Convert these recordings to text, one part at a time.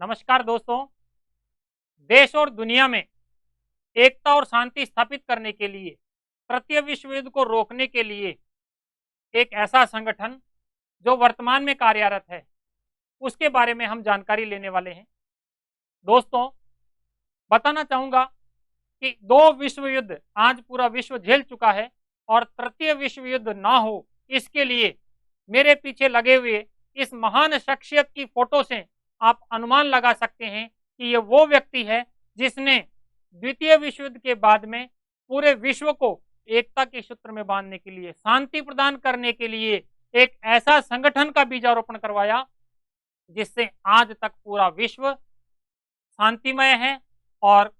नमस्कार दोस्तों। देश और दुनिया में एकता और शांति स्थापित करने के लिए, तृतीय विश्व युद्ध को रोकने के लिए एक ऐसा संगठन जो वर्तमान में कार्यरत है, उसके बारे में हम जानकारी लेने वाले हैं। दोस्तों, बताना चाहूंगा कि दो विश्व युद्ध आज पूरा विश्व झेल चुका है और तृतीय विश्व युद्ध ना हो, इसके लिए मेरे पीछे लगे हुए इस महान शख्सियत की फोटो से आप अनुमान लगा सकते हैं कि ये वो व्यक्ति है जिसने द्वितीय विश्व युद्ध के बाद में पूरे विश्व को एकता के सूत्र में बांधने के लिए, शांति प्रदान करने के लिए एक ऐसा संगठन का बीजारोपण करवाया जिससे आज तक पूरा विश्व शांतिमय है और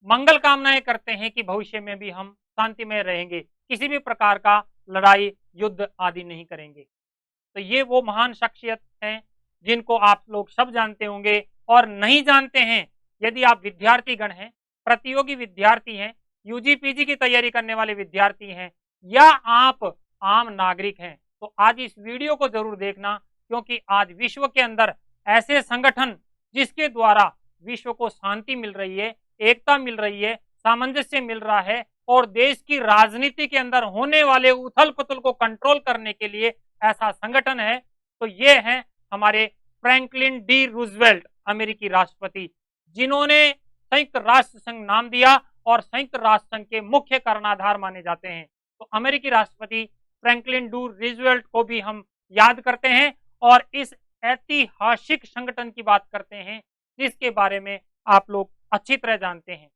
मंगल कामनाएं करते हैं कि भविष्य में भी हम शांतिमय रहेंगे, किसी भी प्रकार का लड़ाई युद्ध आदि नहीं करेंगे। तो ये वो महान शख्सियत हैं जिनको आप लोग सब जानते होंगे, और नहीं जानते हैं यदि आप विद्यार्थीगण हैं, प्रतियोगी विद्यार्थी हैं, यूजी पीजी की तैयारी करने वाले विद्यार्थी हैं, या आप आम नागरिक हैं, तो आज इस वीडियो को जरूर देखना, क्योंकि आज विश्व के अंदर ऐसे संगठन जिसके द्वारा विश्व को शांति मिल रही है, एकता मिल रही है, सामंजस्य मिल रहा है और देश की राजनीति के अंदर होने वाले उथल पुथल को कंट्रोल करने के लिए ऐसा संगठन है, तो ये है हमारे फ्रैंकलिन डी रूजवेल्ट, अमेरिकी राष्ट्रपति, जिन्होंने संयुक्त राष्ट्र संघ नाम दिया और संयुक्त राष्ट्र संघ के मुख्य कर्णधार माने जाते हैं। तो अमेरिकी राष्ट्रपति फ्रैंकलिन डी रूजवेल्ट को भी हम याद करते हैं और इस ऐतिहासिक संगठन की बात करते हैं जिसके बारे में आप लोग अच्छी तरह जानते हैं।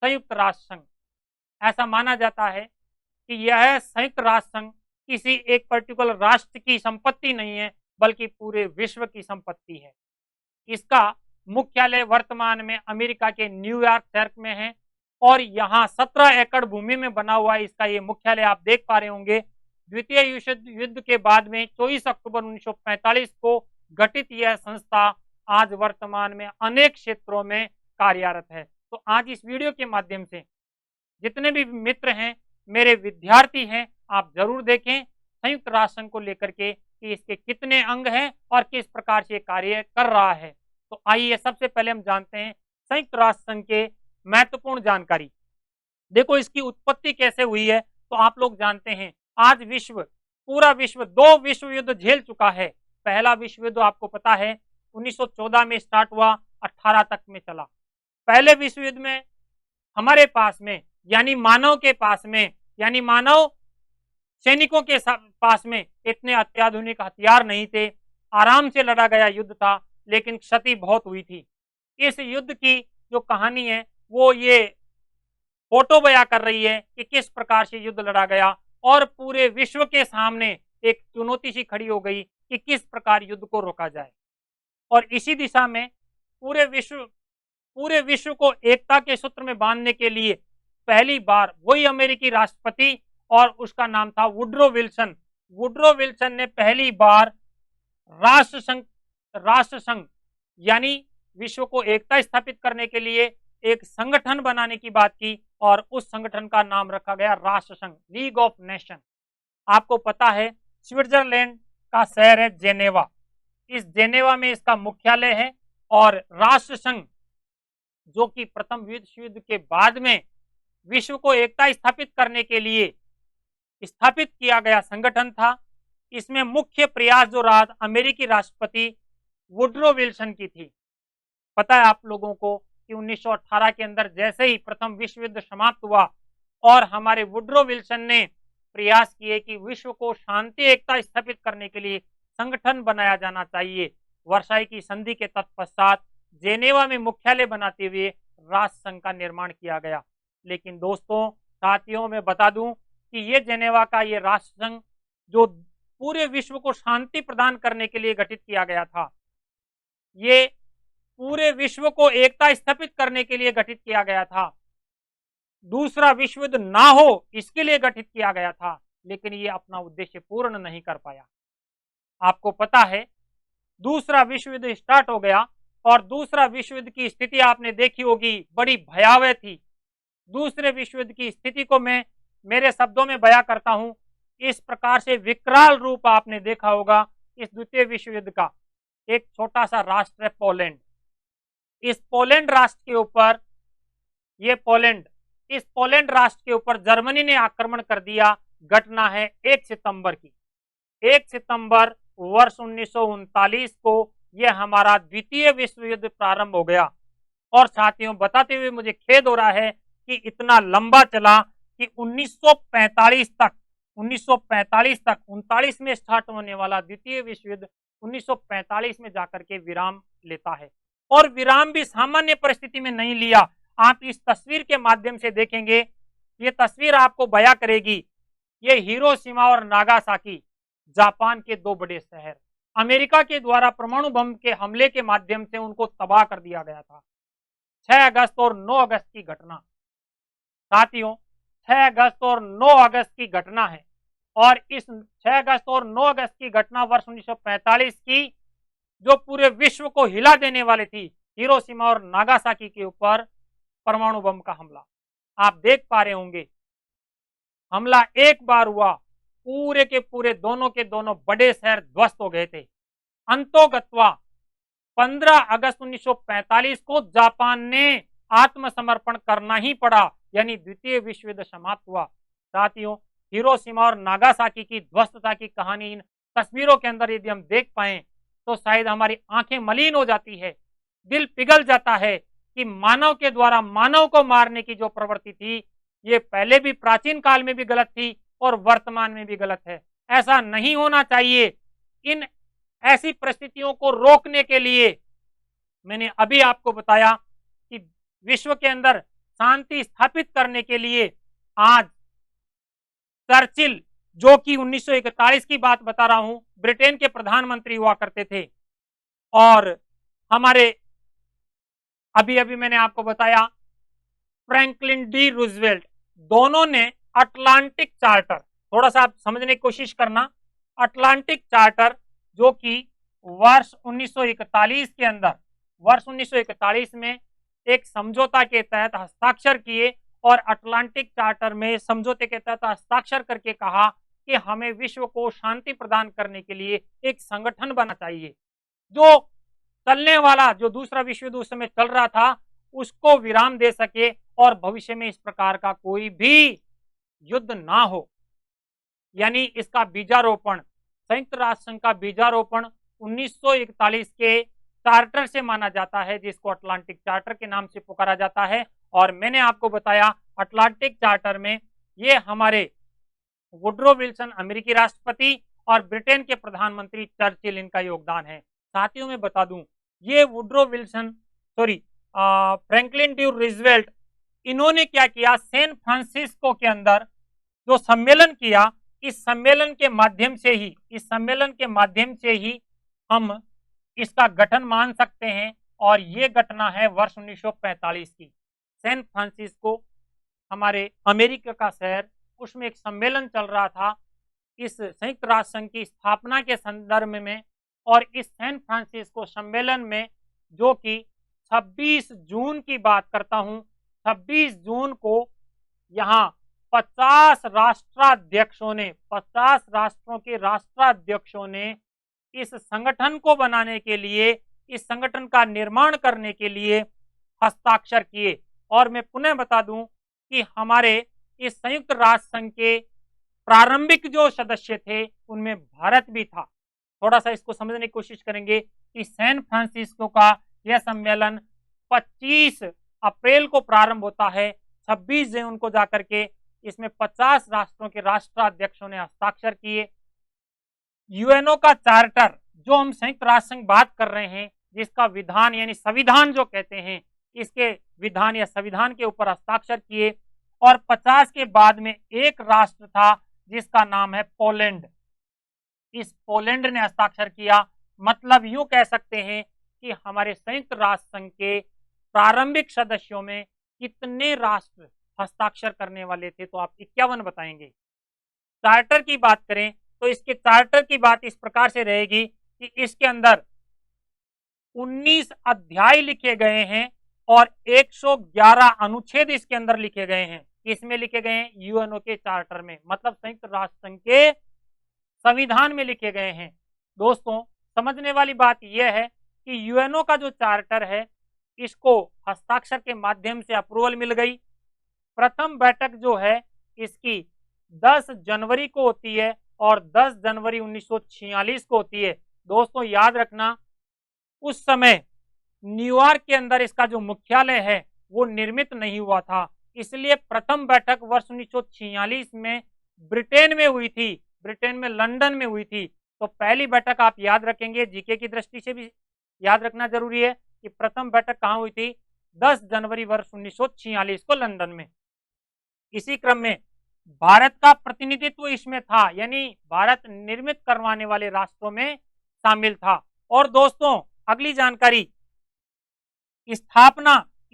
संयुक्त राष्ट्र संघ, ऐसा माना जाता है कि यह संयुक्त राष्ट्र संघ किसी एक पर्टिकुलर राष्ट्र की संपत्ति नहीं है, बल्कि पूरे विश्व की संपत्ति है। इसका मुख्यालय वर्तमान में अमेरिका के न्यूयॉर्क शहर में है और यहाँ 17 एकड़ भूमि में बना हुआ है इसका ये मुख्यालय, आप देख पा रहे होंगे। द्वितीय विश्व युद्ध के बाद में 24 अक्टूबर 1945 को गठित यह संस्था आज वर्तमान में अनेक क्षेत्रों में कार्यरत है। तो आज इस वीडियो के माध्यम से जितने भी मित्र हैं, मेरे विद्यार्थी हैं, आप जरूर देखें संयुक्त राष्ट्र संघ को लेकर के कि इसके कितने अंग हैं और किस प्रकार से कार्य कर रहा है। तो आइए सबसे पहले हम जानते हैं संयुक्त राष्ट्र संघ के महत्वपूर्ण जानकारी। देखो, इसकी उत्पत्ति कैसे हुई है, तो आप लोग जानते हैं आज पूरा विश्व दो विश्व युद्ध झेल चुका है। पहला विश्व युद्ध आपको पता है 1914 में स्टार्ट हुआ, 18 तक में चला। पहले विश्व युद्ध में हमारे पास में यानी मानव के पास में, यानी मानव सैनिकों के पास में इतने अत्याधुनिक हथियार नहीं थे, आराम से लड़ा गया युद्ध था, लेकिन क्षति बहुत हुई थी। इस युद्ध की जो कहानी है वो ये फोटो बयां कर रही है कि किस प्रकार से युद्ध लड़ा गया और पूरे विश्व के सामने एक चुनौती सी खड़ी हो गई कि किस प्रकार युद्ध को रोका जाए। और इसी दिशा में पूरे विश्व को एकता के सूत्र में बांधने के लिए पहली बार वही अमेरिकी राष्ट्रपति, और उसका नाम था वुड्रो विल्सन। वुड्रो विल्सन ने पहली बार राष्ट्र संघ यानी विश्व को एकता स्थापित करने के लिए एक संगठन बनाने की बात की और उस संगठन का नाम रखा गया राष्ट्र संघ, लीग ऑफ नेशन। आपको पता है स्विट्जरलैंड का शहर है जेनेवा, इस जेनेवा में इसका मुख्यालय है। और राष्ट्र संघ जो कि प्रथम विश्व युद्ध के बाद में विश्व को एकता स्थापित करने के लिए स्थापित किया गया संगठन था, इसमें मुख्य प्रयास जो रहा अमेरिकी राष्ट्रपति वुड्रो विल्सन की थी। पता है आप लोगों को कि 1918 के अंदर जैसे ही प्रथम विश्व युद्ध समाप्त हुआ और हमारे वुड्रो विल्सन ने प्रयास किए कि विश्व को शांति एकता स्थापित करने के लिए संगठन बनाया जाना चाहिए, वर्साई की संधि के तत्पश्चात जेनेवा में मुख्यालय बनाते हुए राष्ट्र संघ का निर्माण किया गया। लेकिन दोस्तों, साथियों, मैं बता दूं कि ये जेनेवा का ये राष्ट्र संघ जो पूरे विश्व को शांति प्रदान करने के लिए गठित किया गया था, ये पूरे विश्व को एकता स्थापित करने के लिए गठित किया गया था, दूसरा विश्व युद्ध ना हो इसके लिए गठित किया गया था, लेकिन ये अपना उद्देश्य पूर्ण नहीं कर पाया। आपको पता है दूसरा विश्व युद्ध स्टार्ट हो गया और दूसरा विश्व युद्ध की स्थिति आपने देखी होगी, बड़ी भयावह थी। दूसरे विश्व युद्ध की स्थिति को मैं मेरे शब्दों में बयां करता हूं, इस प्रकार से विकराल रूप आपने देखा होगा इस द्वितीय विश्व युद्ध का। एक छोटा सा राष्ट्र है पोलैंड, इस पोलैंड राष्ट्र के ऊपर, ये पोलैंड, इस पोलैंड राष्ट्र के ऊपर जर्मनी ने आक्रमण कर दिया। घटना है 1 सितंबर की। 1 सितंबर वर्ष 1939 को यह हमारा द्वितीय विश्व युद्ध प्रारंभ हो गया। और साथियों, बताते हुए मुझे खेद हो रहा है कि इतना लंबा चला कि 1945 तक, 1945 तक, 39 में स्टार्ट होने वाला द्वितीय विश्व युद्ध 1945 में जाकर के विराम लेता है। और विराम भी सामान्य परिस्थिति में नहीं लिया। आप इस तस्वीर के माध्यम से देखेंगे, ये तस्वीर आपको बयां करेगी। ये हिरोशिमा और नागासाकी, जापान के दो बड़े शहर, अमेरिका के द्वारा परमाणु बम के हमले के माध्यम से उनको तबाह कर दिया गया था। 6 अगस्त और 9 अगस्त की घटना साथियों, 6 अगस्त और 9 अगस्त की घटना है। और इस 6 अगस्त और 9 अगस्त की घटना वर्ष 1945 की, जो पूरे विश्व को हिला देने वाली थी, हिरोशिमा और नागासाकी के ऊपर परमाणु बम का हमला। आप देख पा रहे होंगे, हमला एक बार हुआ, पूरे के पूरे दोनों के दोनों बड़े शहर ध्वस्त हो गए थे। अंतोगत्वा 15 अगस्त 1945 को जापान ने आत्मसमर्पण करना ही पड़ा, यानी द्वितीय विश्व युद्ध समाप्त हुआ। साथियों, हिरोशिमा और नागासाकी की ध्वस्तता की कहानी इन तस्वीरों के अंदर यदि हम देख पाए तो शायद हमारी आंखें मलिन हो जाती है, दिल पिघल जाता है कि मानव के द्वारा मानव को मारने की जो प्रवृत्ति थी, ये पहले भी प्राचीन काल में भी गलत थी और वर्तमान में भी गलत है। ऐसा नहीं होना चाहिए। इन ऐसी परिस्थितियों को रोकने के लिए मैंने अभी आपको बताया कि विश्व के अंदर शांति स्थापित करने के लिए आज चर्चिल, जो कि 1941 की बात बता रहा हूं, ब्रिटेन के प्रधानमंत्री हुआ करते थे, और हमारे अभी अभी मैंने आपको बताया फ्रैंकलिन डी रूजवेल्ट, दोनों ने अटलांटिक चार्टर, थोड़ा सा आप समझने की कोशिश करना, अटलांटिक चार्टर जो कि वर्ष 1941 के अंदर, वर्ष 1941 में एक समझौता के तहत हस्ताक्षर किए और अटलांटिक चार्टर में समझौते के तहत हस्ताक्षर करके कहा कि हमें विश्व को शांति प्रदान करने के लिए एक संगठन बनना चाहिए, जो चलने वाला, जो दूसरा विश्व युद्ध उस समय चल रहा था, उसको विराम दे सके और भविष्य में इस प्रकार का कोई भी युद्ध ना हो। यानी इसका बीजारोपण, संयुक्त राष्ट्र संघ का बीजारोपण 1941 के चार्टर से माना जाता है, जिसको अटलांटिक चार्टर के नाम से पुकारा जाता है। और मैंने आपको बताया अटलांटिक चार्टर में ये हमारे वुड्रो विल्सन अमेरिकी राष्ट्रपति और ब्रिटेन के प्रधानमंत्री चर्चिल, इनका योगदान है। साथियों में बता दूं, ये Woodrow Wilson, Franklin D Roosevelt, इन्होंने क्या किया, सैन फ्रांसिस्को के अंदर जो सम्मेलन किया, इस सम्मेलन के माध्यम से ही, इस सम्मेलन के माध्यम से ही हम इसका गठन मान सकते हैं। और ये घटना है वर्ष 1945 की। सैन फ्रांसिस्को हमारे अमेरिका का शहर, उसमें एक सम्मेलन चल रहा था इस संयुक्त राष्ट्र संघ की स्थापना के संदर्भ में। और इस सैन फ्रांसिस्को सम्मेलन में, जो कि 26 जून की बात करता हूं, 26 जून को यहाँ 50 राष्ट्राध्यक्षों ने, 50 राष्ट्रों के राष्ट्राध्यक्षों ने इस संगठन को बनाने के लिए, इस संगठन का निर्माण करने के लिए हस्ताक्षर किए। और मैं पुनः बता दूं कि हमारे इस संयुक्त राष्ट्र संघ के प्रारंभिक जो सदस्य थे, उनमें भारत भी था। थोड़ा सा इसको समझने की कोशिश करेंगे कि सैन फ्रांसिस्को का यह सम्मेलन 25 अप्रैल को प्रारंभ होता है, 26 जून को जाकर के इसमें 50 राष्ट्रों के राष्ट्राध्यक्षों ने हस्ताक्षर किए। यूएनओ का चार्टर, जो हम संयुक्त राष्ट्र संघ बात कर रहे हैं, जिसका विधान यानी संविधान जो कहते हैं, इसके विधान या संविधान के ऊपर हस्ताक्षर किए। और 50 के बाद में एक राष्ट्र था जिसका नाम है पोलैंड, इस पोलैंड ने हस्ताक्षर किया। मतलब यूं कह सकते हैं कि हमारे संयुक्त राष्ट्र संघ के प्रारंभिक सदस्यों में कितने राष्ट्र हस्ताक्षर करने वाले थे, तो आप 51 बताएंगे। चार्टर की बात करें तो इसके चार्टर की बात इस प्रकार से रहेगी कि इसके अंदर 19 अध्याय लिखे गए हैं और 111 अनुच्छेद इसके अंदर लिखे गए हैं। किसमें लिखे गए हैं? यूएनओ के चार्टर में, मतलब संयुक्त राष्ट्र संघ के संविधान में लिखे गए हैं। दोस्तों, समझने वाली बात यह है कि यूएनओ का जो चार्टर है, इसको हस्ताक्षर के माध्यम से अप्रूवल मिल गई। प्रथम बैठक जो है इसकी 10 जनवरी को होती है और 10 जनवरी 1946 को होती है। दोस्तों याद रखना, उस समय न्यूयॉर्क के अंदर इसका जो मुख्यालय है वो निर्मित नहीं हुआ था, इसलिए प्रथम बैठक वर्ष 1946 में ब्रिटेन में हुई थी, ब्रिटेन में लंदन में हुई थी। तो पहली बैठक आप याद रखेंगे, जीके की दृष्टि से भी याद रखना जरूरी है कि प्रथम बैठक कहाँ हुई थी, 10 जनवरी वर्ष 1946 को लंदन में। इसी क्रम में भारत का प्रतिनिधित्व इसमें था, यानी भारत निर्मित करवाने वाले राष्ट्रों में शामिल था। और दोस्तों अगली जानकारी,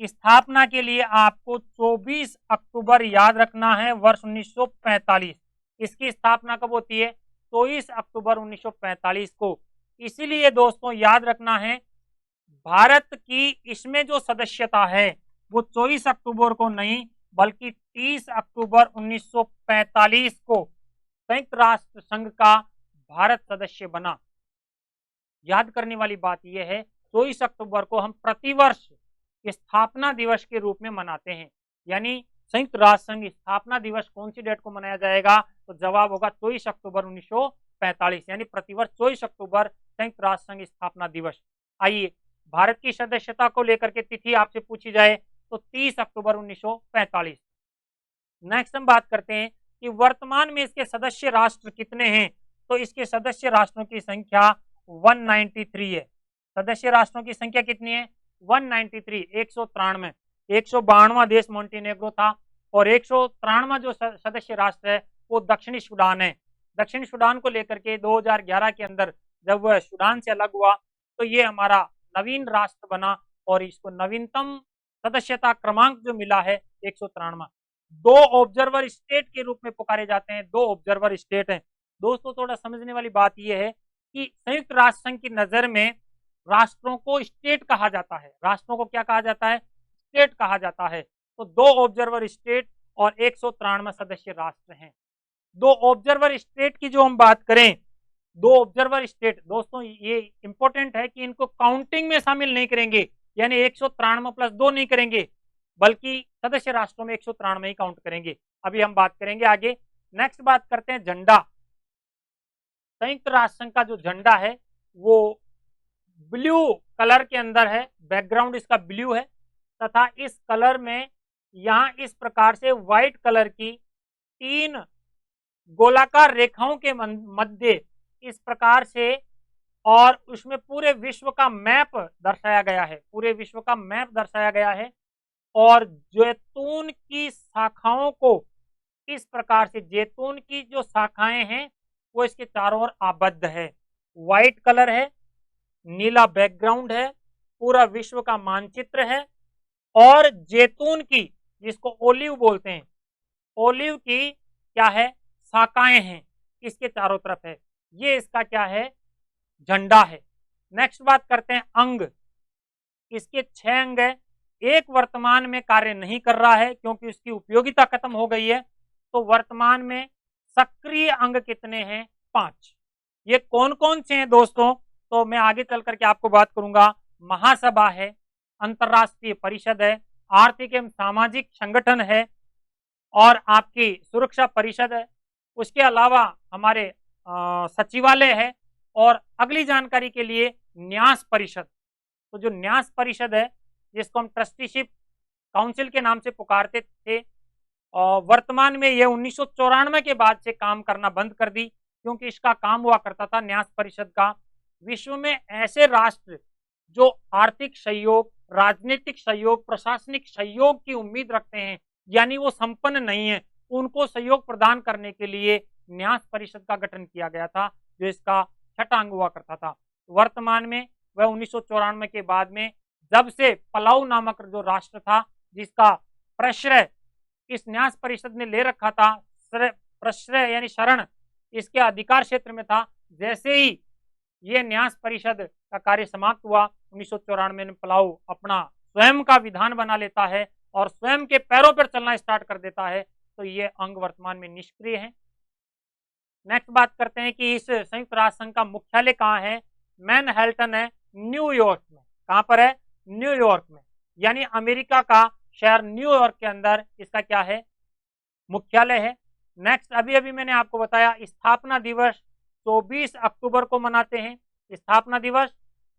स्थापना के लिए आपको 24 अक्टूबर याद रखना है वर्ष 1945। इसकी स्थापना कब होती है, 24 अक्टूबर 1945 को। इसीलिए दोस्तों याद रखना है, भारत की इसमें जो सदस्यता है वो 24 अक्टूबर को नहीं बल्कि 30 अक्टूबर 1945 को संयुक्त राष्ट्र संघ का भारत सदस्य बना। याद करने वाली बात यह है, 24 अक्टूबर को हम प्रतिवर्ष स्थापना दिवस के रूप में मनाते हैं। यानी संयुक्त राष्ट्र संघ स्थापना दिवस कौन सी डेट को मनाया जाएगा, तो जवाब होगा 24 अक्टूबर 1945, यानी प्रतिवर्ष 24 अक्टूबर संयुक्त राष्ट्र संघ स्थापना दिवस। आइए भारत की सदस्यता को लेकर के तिथि आपसे पूछी जाए तो 30 अक्टूबर 1945। नेक्स्ट हम बात करते हैं कि वर्तमान में इसके सदस्य राष्ट्र कितने हैं, तो इसके सदस्य राष्ट्रों की संख्या 193 है। सदस्य राष्ट्रों की संख्या कितनी है, 193, 193। 192वां देश मोंटेनेग्रो था और 193वां जो सदस्य राष्ट्र है वो दक्षिणी सूडान है। दक्षिणी सूडान को लेकर के 2011 के अंदर जब वह सूडान से अलग हुआ तो ये हमारा नवीन राष्ट्र बना और इसको नवीनतम सदस्यता क्रमांक जो मिला है 193वां। 2 ऑब्जर्वर स्टेट के रूप में पुकारे जाते हैं, 2 ऑब्जर्वर स्टेट हैं। दोस्तों थोड़ा समझने वाली बात यह है कि संयुक्त राष्ट्र संघ की नजर में राष्ट्रों को स्टेट कहा जाता है। राष्ट्रों को क्या कहा जाता है, स्टेट कहा जाता है। तो 2 ऑब्जर्वर स्टेट और 193 सदस्य राष्ट्र हैं। 2 ऑब्जर्वर स्टेट की जो हम बात करें, 2 ऑब्जर्वर स्टेट दोस्तों ये इंपॉर्टेंट है कि इनको काउंटिंग में शामिल नहीं करेंगे, यानी 193 प्लस 2 नहीं करेंगे बल्कि सदस्य राष्ट्रों में 193 ही काउंट करेंगे। अभी हम बात करेंगे आगे। नेक्स्ट बात करते हैं झंडा। संयुक्त राष्ट्र संघ का जो झंडा है वो ब्लू कलर के अंदर है, बैकग्राउंड इसका ब्लू है तथा इस कलर में यहां इस प्रकार से व्हाइट कलर की 3 गोलाकार रेखाओं के मध्य इस प्रकार से और उसमें पूरे विश्व का मैप दर्शाया गया है, पूरे विश्व का मैप दर्शाया गया है। और जैतून की शाखाओं को इस प्रकार से, जैतून की जो शाखाएं हैं वो इसके चारों ओर आबद्ध है। व्हाइट कलर है, नीला बैकग्राउंड है, पूरा विश्व का मानचित्र है और जैतून की, जिसको ओलिव बोलते हैं, ओलिव की क्या है, शाखाएं हैं इसके चारों तरफ है। ये इसका क्या है, झंडा है। नेक्स्ट बात करते हैं अंग। इसके 6 अंग है। एक वर्तमान में कार्य नहीं कर रहा है क्योंकि उसकी उपयोगिता खत्म हो गई है। तो वर्तमान में सक्रिय अंग कितने हैं, 5। ये कौन कौन से हैं दोस्तों, तो मैं आगे चल करके आपको बात करूंगा। महासभा है, अंतरराष्ट्रीय परिषद है, आर्थिक एवं सामाजिक संगठन है और आपकी सुरक्षा परिषद है। उसके अलावा हमारे सचिवालय है और अगली जानकारी के लिए न्यास परिषद। तो जो न्यास परिषद है जिसको हम ट्रस्टीशिप काउंसिल के नाम से पुकारते थे, और वर्तमान में यह 1994 के बाद से काम करना बंद कर दी क्योंकि इसका काम हुआ करता था न्यास परिषद का, विश्व में ऐसे राष्ट्र जो आर्थिक सहयोग, राजनीतिक सहयोग, प्रशासनिक सहयोग की उम्मीद रखते हैं यानी वो संपन्न नहीं है, उनको सहयोग प्रदान करने के लिए न्यास परिषद का गठन किया गया था जो इसका 6वां अंग हुआ करता था। वर्तमान में वह 1994 के बाद में जब से पलाऊ नामक जो राष्ट्र था जिसका प्रश्रय इस न्यास परिषद ने ले रखा था, प्रश्रय यानी शरण इसके अधिकार क्षेत्र में था, जैसे ही ये न्यास परिषद का कार्य समाप्त हुआ 1994 में पलाऊ अपना स्वयं का विधान बना लेता है और स्वयं के पैरों पर चलना स्टार्ट कर देता है। तो ये अंग वर्तमान में निष्क्रिय है। नेक्स्ट बात करते हैं कि इस संयुक्त राष्ट्र संघ का मुख्यालय कहाँ है, मैनहट्टन है, न्यूयॉर्क में। कहाँ पर है, न्यूयॉर्क में। यानी अमेरिका का शहर न्यूयॉर्क के अंदर इसका क्या है, मुख्यालय है। नेक्स्ट, अभी अभी मैंने आपको बताया स्थापना दिवस 24 अक्टूबर को मनाते हैं। स्थापना दिवस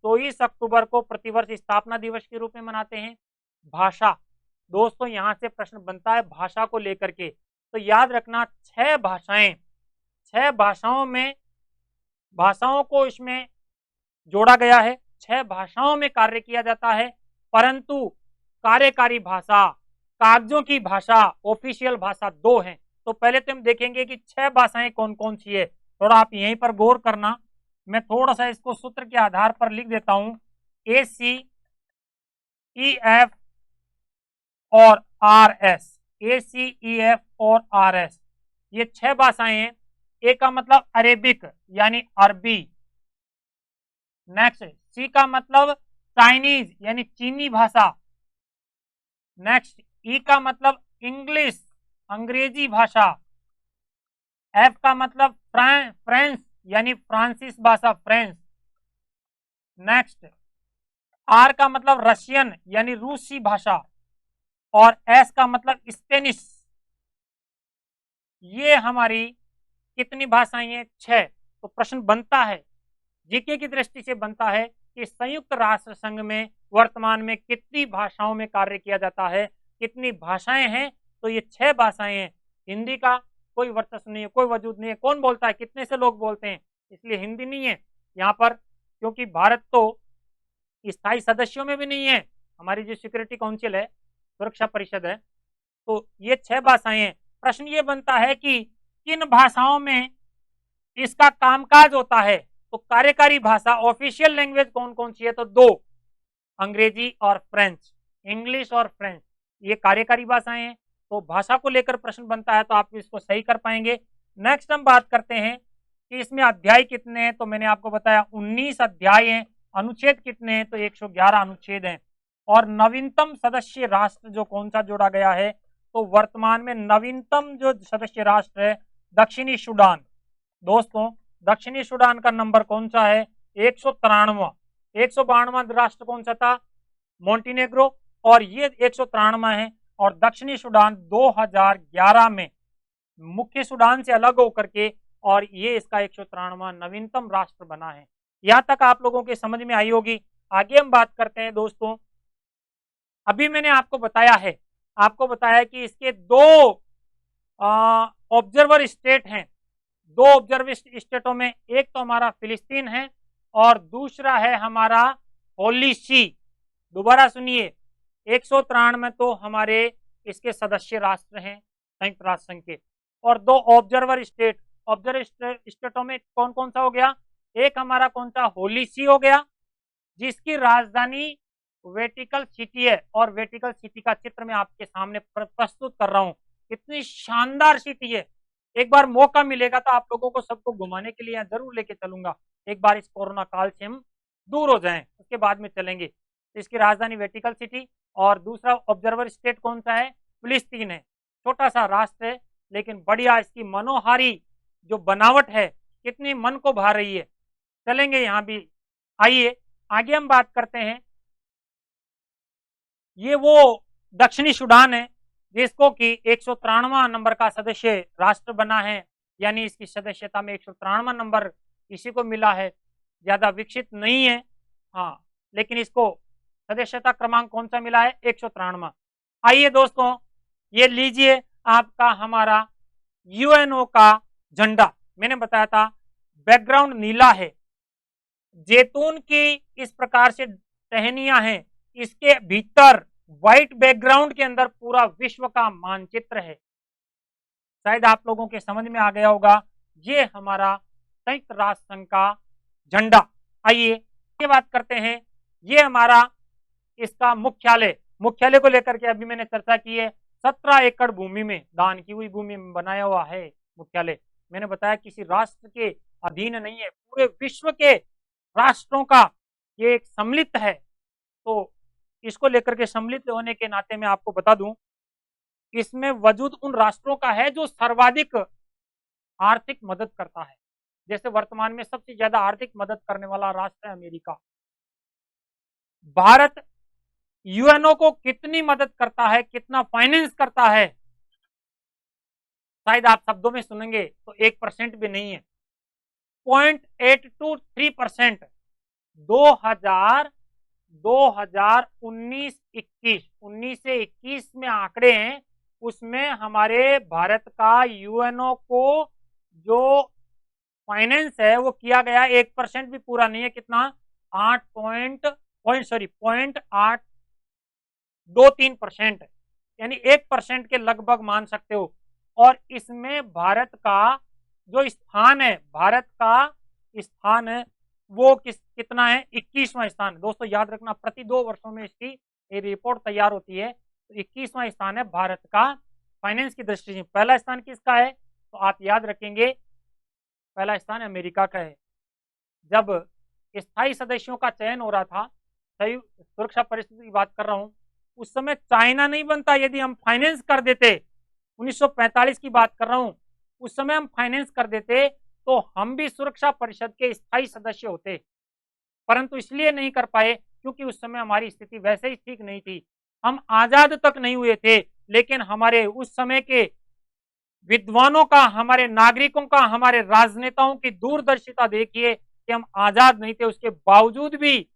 24 अक्टूबर को प्रतिवर्ष स्थापना दिवस के रूप में मनाते हैं। भाषा, दोस्तों यहां से प्रश्न बनता है भाषा को लेकर के, तो याद रखना 6 भाषाएं, 6 भाषाओं को इसमें जोड़ा गया है, 6 भाषाओं में कार्य किया जाता है, परंतु कार्यकारी भाषा, कागजों की भाषा, ऑफिशियल भाषा 2 हैं। तो पहले तो हम देखेंगे कि 6 भाषाएं कौन कौन सी है, थोड़ा आप यहीं पर गौर करना। मैं थोड़ा सा इसको सूत्र के आधार पर लिख देता हूं, ACEF और RS, ACEF और RS, ये 6 भाषाएं हैं। ए का मतलब अरेबिक यानी अरबी, नेक्स्ट सी का मतलब चाइनीज यानी चीनी भाषा, नेक्स्ट ई का मतलब इंग्लिश अंग्रेजी भाषा, एफ का मतलब फ्रेंच यानी फ्रांसीस भाषा फ्रेंच, नेक्स्ट आर का मतलब रशियन यानी रूसी भाषा, और एस का मतलब स्पेनिश। ये हमारी कितनी भाषाएं हैं, 6। तो प्रश्न बनता है जीके की दृष्टि से बनता है कि संयुक्त राष्ट्र संघ में वर्तमान में कितनी भाषाओं में कार्य किया जाता है, कितनी भाषाएं हैं, तो ये 6 भाषाएं हैं। हिंदी का कोई वर्चस्व नहीं है, कोई वजूद नहीं है, कौन बोलता है, कितने से लोग बोलते हैं, इसलिए हिंदी नहीं है यहाँ पर, क्योंकि भारत तो स्थायी सदस्यों में भी नहीं है, हमारी जो सिक्योरिटी काउंसिल है, सुरक्षा परिषद है। तो ये 6 भाषाएं हैं। प्रश्न ये बनता है कि किन भाषाओं में इसका कामकाज होता है, तो कार्यकारी भाषा ऑफिशियल लैंग्वेज कौन कौन सी है, तो 2, अंग्रेजी और फ्रेंच, इंग्लिश और फ्रेंच, ये कार्यकारी भाषाएं हैं। तो भाषा को लेकर प्रश्न बनता है तो आप इसको सही कर पाएंगे। नेक्स्ट हम बात करते हैं कि इसमें अध्याय कितने हैं, तो मैंने आपको बताया 19 अध्याय हैं। अनुच्छेद कितने हैं, तो 111 अनुच्छेद हैं। और नवीनतम सदस्य राष्ट्र जो कौन सा जोड़ा गया है, तो वर्तमान में नवीनतम जो सदस्य राष्ट्र है दक्षिणी सूडान। दोस्तों दक्षिणी सूडान का नंबर कौन सा है, 193। 192वां राष्ट्र कौन सा था, मोंटेनेग्रो, और ये 193वां है। और दक्षिणी सूडान 2011 में मुख्य सूडान से अलग होकर के और ये इसका 193वां नवीनतम राष्ट्र बना है। यहां तक आप लोगों के समझ में आई होगी। आगे हम बात करते हैं दोस्तों, अभी मैंने आपको बताया कि इसके 2 ऑब्जर्वर स्टेट हैं। 2 ऑब्जर्वर स्टेटों में एक तो हमारा फिलिस्तीन है और दूसरा है हमारा होली सी। दोबारा सुनिए, 193 में तो हमारे इसके सदस्य राष्ट्र हैं संयुक्त राष्ट्र संघ के, और 2 ऑब्जर्वर स्टेटों में कौन कौन सा हो गया, एक हमारा कौन सा होली सी हो गया, जिसकी राजधानी वेटिकल सिटी है। और वेटिकल सिटी का चित्र मैं आपके सामने प्रस्तुत कर रहा हूं, कितनी शानदार सिटी है। एक बार मौका मिलेगा तो आप लोगों को सबको घुमाने के लिए यहाँ जरूर लेके चलूंगा। एक बार इस कोरोना काल से हम दूर हो जाएं, उसके बाद में चलेंगे। इसकी राजधानी वेटिकल सिटी, और दूसरा ऑब्जर्वर स्टेट कौन सा है, फिलिस्तीन है। छोटा सा राष्ट्र है लेकिन बढ़िया, इसकी मनोहारी जो बनावट है कितनी मन को भा रही है। चलेंगे यहाँ भी। आइए आगे हम बात करते हैं। ये वो दक्षिणी सूडान है जिसको कि 193वां नंबर का सदस्य राष्ट्र बना है, यानी इसकी सदस्यता में 193वां नंबर इसी को मिला है। ज्यादा विकसित नहीं है हाँ, लेकिन इसको सदस्यता क्रमांक कौन सा मिला है, 193वां। आइए दोस्तों, ये लीजिए आपका हमारा यूएनओ का झंडा। मैंने बताया था बैकग्राउंड नीला है, जैतून की इस प्रकार से टहनियां हैं, इसके भीतर व्हाइट बैकग्राउंड के अंदर पूरा विश्व का मानचित्र है। शायद आप लोगों के समझ में आ गया होगा, ये हमारा संयुक्त राष्ट्र संघ का झंडा। आइए ये बात करते हैं, ये हमारा इसका मुख्यालय को लेकर के अभी मैंने चर्चा की है। 17 एकड़ भूमि में, दान की हुई भूमि में बनाया हुआ है मुख्यालय। मैंने बताया किसी राष्ट्र के अधीन नहीं है, पूरे विश्व के राष्ट्रों का ये एक सम्मिलित है। तो इसको लेकर के सम्मिलित होने के नाते मैं आपको बता दूं, इसमें वजूद उन राष्ट्रों का है जो सर्वाधिक आर्थिक मदद करता है। जैसे वर्तमान में सबसे ज्यादा आर्थिक मदद करने वाला राष्ट्र है अमेरिका। भारत यूएनओ को कितनी मदद करता है, कितना फाइनेंस करता है? शायद आप शब्दों में सुनेंगे तो 1% भी नहीं है, 0.823%। 19 से 21 में आंकड़े हैं, उसमें हमारे भारत का यूएनओ को जो फाइनेंस है वो किया गया 1% भी पूरा नहीं है। कितना? 0.823%, यानी 1% के लगभग मान सकते हो। और इसमें भारत का जो स्थान है, भारत का स्थान है वो कितना है? 21वां स्थान। दोस्तों याद रखना, प्रति 2 वर्षों में इसकी ये रिपोर्ट तैयार होती है। तो 21वां स्थान है भारत का फाइनेंस की दृष्टि से। पहला स्थान किसका है? तो आप याद रखेंगे, पहला स्थान अमेरिका का है। जब स्थायी सदस्यों का चयन हो रहा था, संयुक्त सुरक्षा परिषद की बात कर रहा हूं, उस समय चाइना नहीं बनता यदि हम फाइनेंस कर देते। 1945 की बात कर रहा हूं, उस समय हम फाइनेंस कर देते तो हम भी सुरक्षा परिषद के स्थायी सदस्य होते, परंतु इसलिए नहीं कर पाए क्योंकि उस समय हमारी स्थिति वैसे ही ठीक नहीं थी। हम आजाद तक नहीं हुए थे, लेकिन हमारे उस समय के विद्वानों का, हमारे नागरिकों का, हमारे राजनेताओं की दूरदर्शिता देखिए कि हम आजाद नहीं थे, उसके बावजूद भी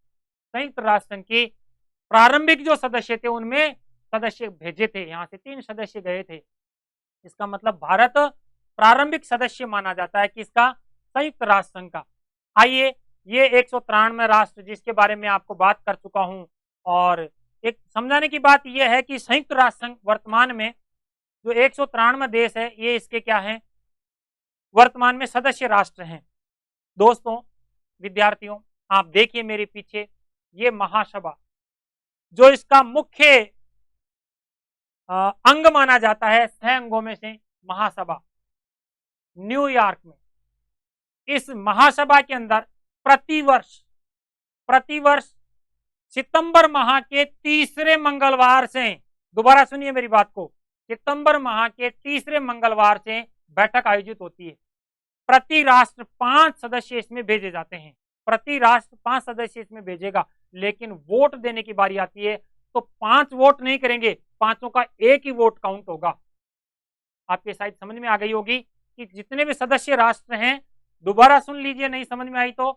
संयुक्त राष्ट्र संघ की प्रारंभिक जो सदस्य थे उनमें सदस्य भेजे थे। यहां से 3 सदस्य गए थे। इसका मतलब भारत प्रारंभिक सदस्य माना जाता है किसका? संयुक्त राष्ट्र संघ का। आइए, ये 193 राष्ट्र जिसके बारे में आपको बात कर चुका हूं, और एक समझाने की बात यह है कि संयुक्त राष्ट्र संघ वर्तमान में जो 193 देश है, ये इसके क्या है? वर्तमान में सदस्य राष्ट्र हैं। दोस्तों, विद्यार्थियों, आप देखिए मेरे पीछे ये महासभा, जो इसका मुख्य अंग माना जाता है, 6 अंगों में से महासभा न्यूयॉर्क में। इस महासभा के अंदर प्रतिवर्ष सितंबर माह के तीसरे मंगलवार से, दोबारा सुनिए मेरी बात को, सितंबर माह के तीसरे मंगलवार से बैठक आयोजित होती है। प्रति राष्ट्र 5 सदस्य इसमें भेजे जाते हैं, प्रति राष्ट्र 5 सदस्य इसमें भेजेगा, लेकिन वोट देने की बारी आती है तो 5 वोट नहीं करेंगे, पांचों का एक ही वोट काउंट होगा। आपके शायद समझ में आ गई होगी कि जितने भी सदस्य राष्ट्र हैं, दोबारा सुन लीजिए नहीं समझ में आई तो,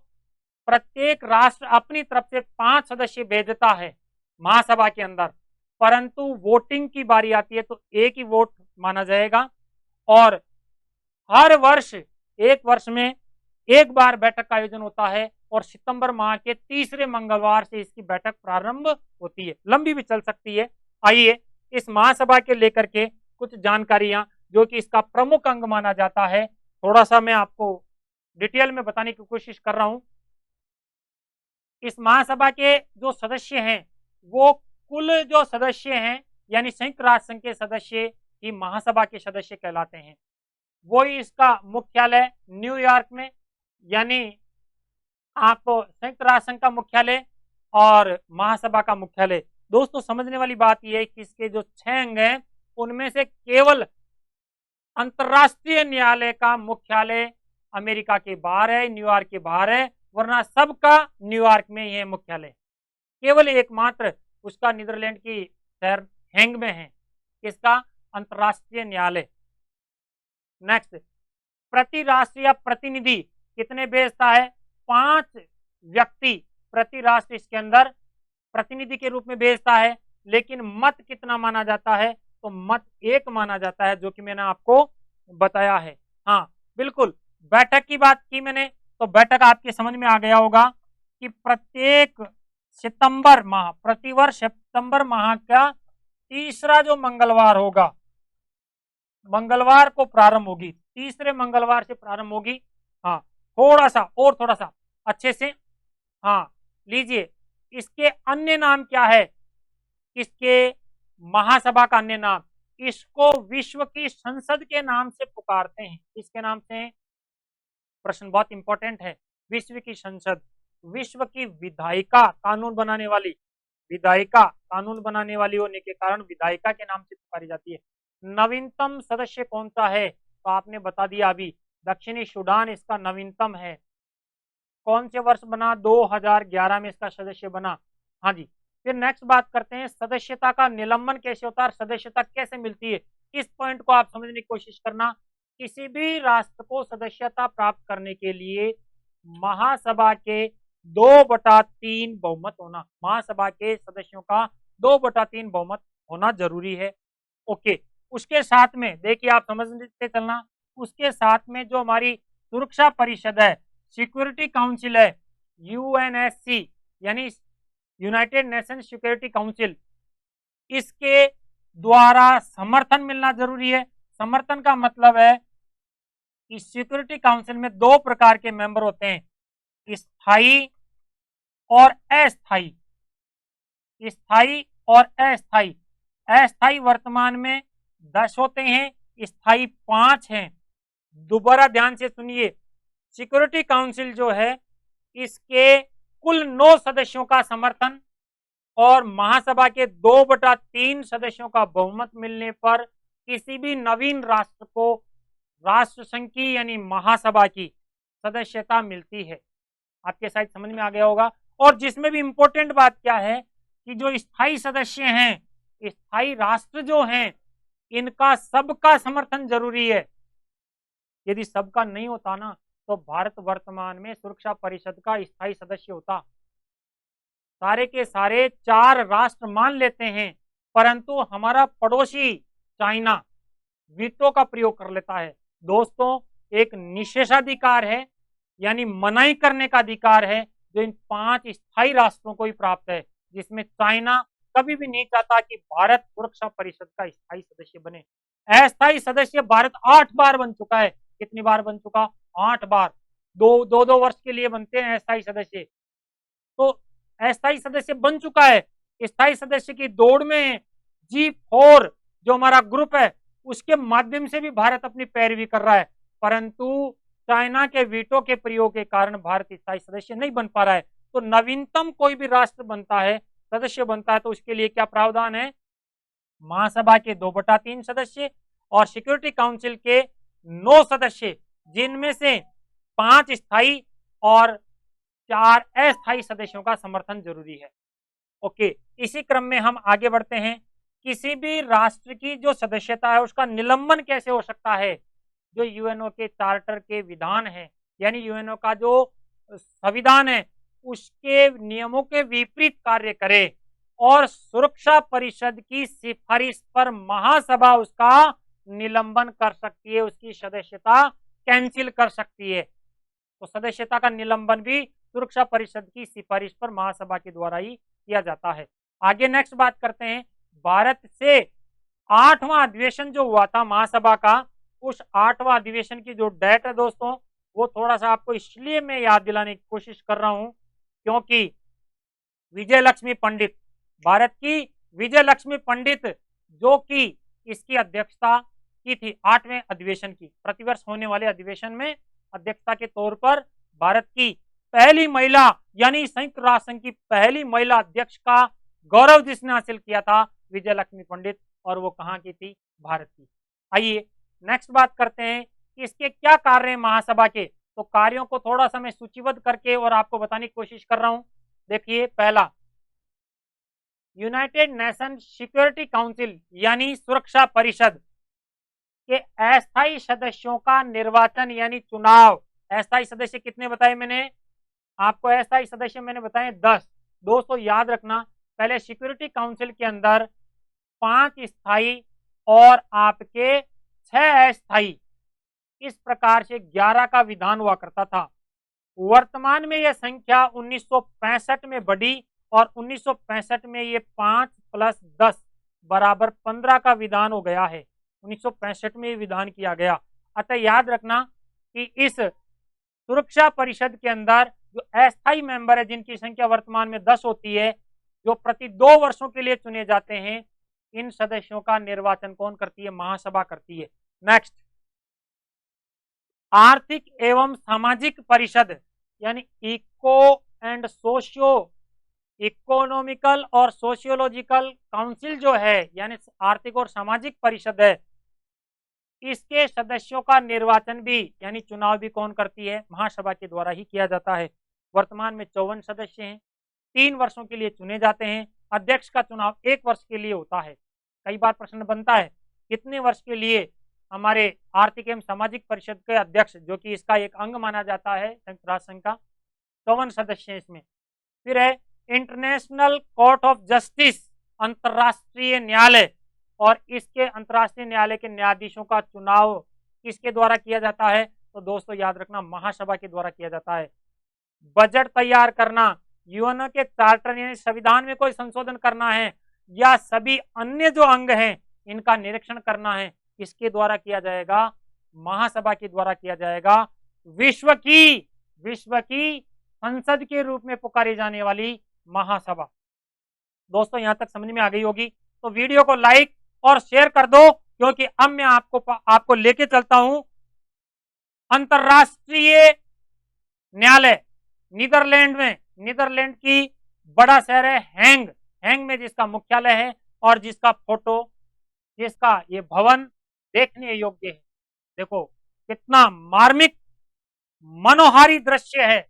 प्रत्येक राष्ट्र अपनी तरफ से 5 सदस्य भेजता है महासभा के अंदर, परंतु वोटिंग की बारी आती है तो एक ही वोट माना जाएगा। और हर वर्ष, एक वर्ष में एक बार बैठक का आयोजन होता है, और सितंबर माह के तीसरे मंगलवार से इसकी बैठक प्रारंभ होती है, लंबी भी चल सकती है। आइए, इस महासभा के लेकर के कुछ जानकारियां, जो कि इसका प्रमुख अंग माना जाता है, थोड़ा सा मैं आपको डिटेल में बताने की कोशिश कर रहा हूं। इस महासभा के जो सदस्य हैं, वो कुल जो सदस्य हैं, यानी संयुक्त राष्ट्र संघ के सदस्य ही महासभा के सदस्य कहलाते हैं। वो इसका मुख्यालय न्यूयॉर्क में, यानी आप संयुक्त राष्ट्र संघ का मुख्यालय और महासभा का मुख्यालय। दोस्तों, समझने वाली बात यह है कि इसके जो 6 अंग हैं, उनमें से केवल अंतर्राष्ट्रीय न्यायालय का मुख्यालय अमेरिका के बाहर है, न्यूयॉर्क के बाहर है, वरना सबका न्यूयॉर्क में ही है मुख्यालय। केवल एकमात्र उसका नीदरलैंड की शहर हेंग में है, इसका अंतर्राष्ट्रीय न्यायालय। नेक्स्ट, प्रति राष्ट्र या प्रतिनिधि कितने भेजता है? 5 व्यक्ति प्रति राष्ट्र इसके अंदर प्रतिनिधि के रूप में भेजता है, लेकिन मत कितना माना जाता है? तो मत 1 माना जाता है, जो कि मैंने आपको बताया है। हाँ बिल्कुल, बैठक की बात की मैंने, तो बैठक आपके समझ में आ गया होगा कि प्रत्येक सितंबर माह, प्रतिवर्ष सितंबर माह का तीसरा जो मंगलवार होगा, मंगलवार को प्रारंभ होगी, तीसरे मंगलवार से प्रारंभ होगी। हाँ, थोड़ा सा अच्छे से हाँ लीजिए। इसके अन्य नाम क्या है? इसके महासभा का अन्य नाम, इसको विश्व की संसद के नाम से पुकारते हैं। इसके नाम से, प्रश्न बहुत इंपॉर्टेंट है, विश्व की संसद, विश्व की विधायिका, कानून बनाने वाली, विधायिका कानून बनाने वाली होने के कारण विधायिका के नाम से पुकारी जाती है। नवीनतम सदस्य कौन सा है? तो आपने बता दिया अभी, दक्षिणी सूडान इसका नवीनतम है। कौन से वर्ष बना? 2011 में इसका सदस्य बना। हाँ जी, फिर नेक्स्ट बात करते हैं सदस्यता का निलंबन कैसे होता है और सदस्यता कैसे मिलती है। इस पॉइंट को आप समझने की कोशिश करना। किसी भी राष्ट्र को सदस्यता प्राप्त करने के लिए महासभा के 2/3 बहुमत होना, महासभा के सदस्यों का 2/3 बहुमत होना जरूरी है। ओके, उसके साथ में देखिए आप समझते चलना, उसके साथ में जो हमारी सुरक्षा परिषद है, सिक्योरिटी काउंसिल है, यूएनएससी यानी यूनाइटेड नेशन सिक्योरिटी काउंसिल, इसके द्वारा समर्थन मिलना जरूरी है। समर्थन का मतलब है कि सिक्योरिटी काउंसिल में 2 प्रकार के मेंबर होते हैं, स्थायी और अस्थायी। स्थायी और अस्थायी। अस्थायी वर्तमान में 10 होते हैं, स्थायी 5 हैं। दोबारा ध्यान से सुनिए, सिक्योरिटी काउंसिल जो है इसके कुल 9 सदस्यों का समर्थन और महासभा के 2/3 सदस्यों का बहुमत मिलने पर किसी भी नवीन राष्ट्र को राष्ट्र संघ की यानी महासभा की सदस्यता मिलती है। आपके शायद समझ में आ गया होगा। और जिसमें भी इंपॉर्टेंट बात क्या है कि जो स्थायी सदस्य हैं, स्थायी राष्ट्र जो हैं, इनका सबका समर्थन जरूरी है। यदि सबका नहीं होता ना तो भारत वर्तमान में सुरक्षा परिषद का स्थायी सदस्य होता। सारे के सारे 4 राष्ट्र मान लेते हैं, परंतु हमारा पड़ोसी चाइना वीटो का प्रयोग कर लेता है। दोस्तों, एक निषेधाधिकार है यानी मनाही करने का अधिकार है जो इन 5 स्थायी राष्ट्रों को ही प्राप्त है, जिसमें चाइना कभी भी नहीं चाहता कि भारत सुरक्षा परिषद का स्थायी सदस्य बने। अस्थायी सदस्य भारत 8 बार बन चुका है। कितनी बार बन चुका? 8 बार। दो वर्ष के लिए बनते हैं अस्थायी सदस्य। तो अस्थायी सदस्य बन चुका है। स्थायी सदस्य की दौड़ में G4 जो हमारा ग्रुप है उसके माध्यम से भी भारत अपनी पैरवी कर रहा है, परंतु चाइना के वीटो के प्रयोग के कारण भारत स्थायी सदस्य नहीं बन पा रहा है। तो नवीनतम कोई भी राष्ट्र बनता है, सदस्य बनता है, तो उसके लिए क्या प्रावधान है? महासभा के 2/3 सदस्य और सिक्योरिटी काउंसिल के 9 सदस्य, जिनमें से 5 स्थायी और 4 अस्थायी सदस्यों का समर्थन जरूरी है। ओके, इसी क्रम में हम आगे बढ़ते हैं। किसी भी राष्ट्र की जो सदस्यता है उसका निलंबन कैसे हो सकता है? जो यूएनओ के चार्टर के विधान है यानी यूएनओ का जो संविधान है उसके नियमों के विपरीत कार्य करे और सुरक्षा परिषद की सिफारिश पर महासभा उसका निलंबन कर सकती है, उसकी सदस्यता कैंसिल कर सकती है। तो सदस्यता का निलंबन भी सुरक्षा परिषद की सिफारिश पर महासभा के द्वारा ही किया जाता है। आगे नेक्स्ट बात करते हैं। भारत से 8वां अधिवेशन जो हुआ था महासभा का, उस 8वां अधिवेशन की जो डेट है दोस्तों, वो थोड़ा सा आपको इसलिए मैं याद दिलाने की कोशिश कर रहा हूं क्योंकि विजय लक्ष्मी पंडित, भारत की विजय लक्ष्मी पंडित जो कि इसकी अध्यक्षता की थी 8वें अधिवेशन की, प्रतिवर्ष होने वाले अधिवेशन में अध्यक्षता के तौर पर भारत की पहली महिला यानी संयुक्त राष्ट्र संघ की पहली महिला अध्यक्ष का गौरव जिसने हासिल किया था विजय लक्ष्मी पंडित, और वो कहाँ की थी? भारत की। आइए नेक्स्ट बात करते हैं कि इसके क्या कार्य हैं महासभा के। तो कार्यों को थोड़ा सा मैं सूचीबद्ध करके और आपको बताने की कोशिश कर रहा हूं। देखिए, पहला, यूनाइटेड नेशन सिक्योरिटी काउंसिल यानी सुरक्षा परिषद के अस्थायी सदस्यों का निर्वाचन यानी चुनाव। अस्थायी सदस्य कितने बताए मैंने आपको? अस्थायी सदस्य मैंने बताए 10। दोस्तों याद रखना, पहले सिक्योरिटी काउंसिल के अंदर 5 स्थायी और आपके 6 अस्थायी, इस प्रकार से 11 का विधान हुआ करता था। वर्तमान में यह संख्या 1965 में बढ़ी और 1965 में ये 5 + 10 बराबर 15 का विधान हो गया है। 1965 में ये विधान किया गया। अतः याद रखना कि इस सुरक्षा परिषद के अंदर जो अस्थायी मेंबर है जिनकी संख्या वर्तमान में 10 होती है, जो प्रति 2 वर्षों के लिए चुने जाते हैं, इन सदस्यों का निर्वाचन कौन करती है? महासभा करती है। नेक्स्ट, आर्थिक एवं सामाजिक परिषद यानी इकोनॉमिकल और सोशियोलॉजिकल काउंसिल जो है यानी आर्थिक और सामाजिक परिषद है, इसके सदस्यों का निर्वाचन भी यानी चुनाव भी कौन करती है? महासभा के द्वारा ही किया जाता है। वर्तमान में 54 सदस्य हैं, 3 वर्षों के लिए चुने जाते हैं। अध्यक्ष का चुनाव 1 वर्ष के लिए होता है। कई बार प्रश्न बनता है कितने वर्ष के लिए हमारे आर्थिक एवं सामाजिक परिषद के अध्यक्ष, जो कि इसका एक अंग माना जाता है संयुक्त राष्ट्र संघ का, 54 सदस्य हैं इसमें। फिर है इंटरनेशनल कोर्ट ऑफ जस्टिस, अंतर्राष्ट्रीय न्यायालय, और इसके अंतर्राष्ट्रीय न्यायालय के न्यायाधीशों का चुनाव किसके द्वारा किया जाता है? तो दोस्तों याद रखना, महासभा के द्वारा किया जाता है। बजट तैयार करना, यूएनओ के चार्टर यानी संविधान में कोई संशोधन करना है या सभी अन्य जो अंग हैं इनका निरीक्षण करना है, किसके द्वारा किया जाएगा? महासभा के द्वारा किया जाएगा। विश्व की संसद के रूप में पुकारी जाने वाली महासभा। दोस्तों यहां तक समझ में आ गई होगी, तो वीडियो को लाइक और शेयर कर दो, क्योंकि अब मैं आपको लेके चलता हूं अंतरराष्ट्रीय न्यायालय नीदरलैंड में। नीदरलैंड की बड़ा शहर है हैंग में जिसका मुख्यालय है और जिसका फोटो, जिसका ये भवन देखने योग्य है। देखो कितना मार्मिक मनोहारी दृश्य है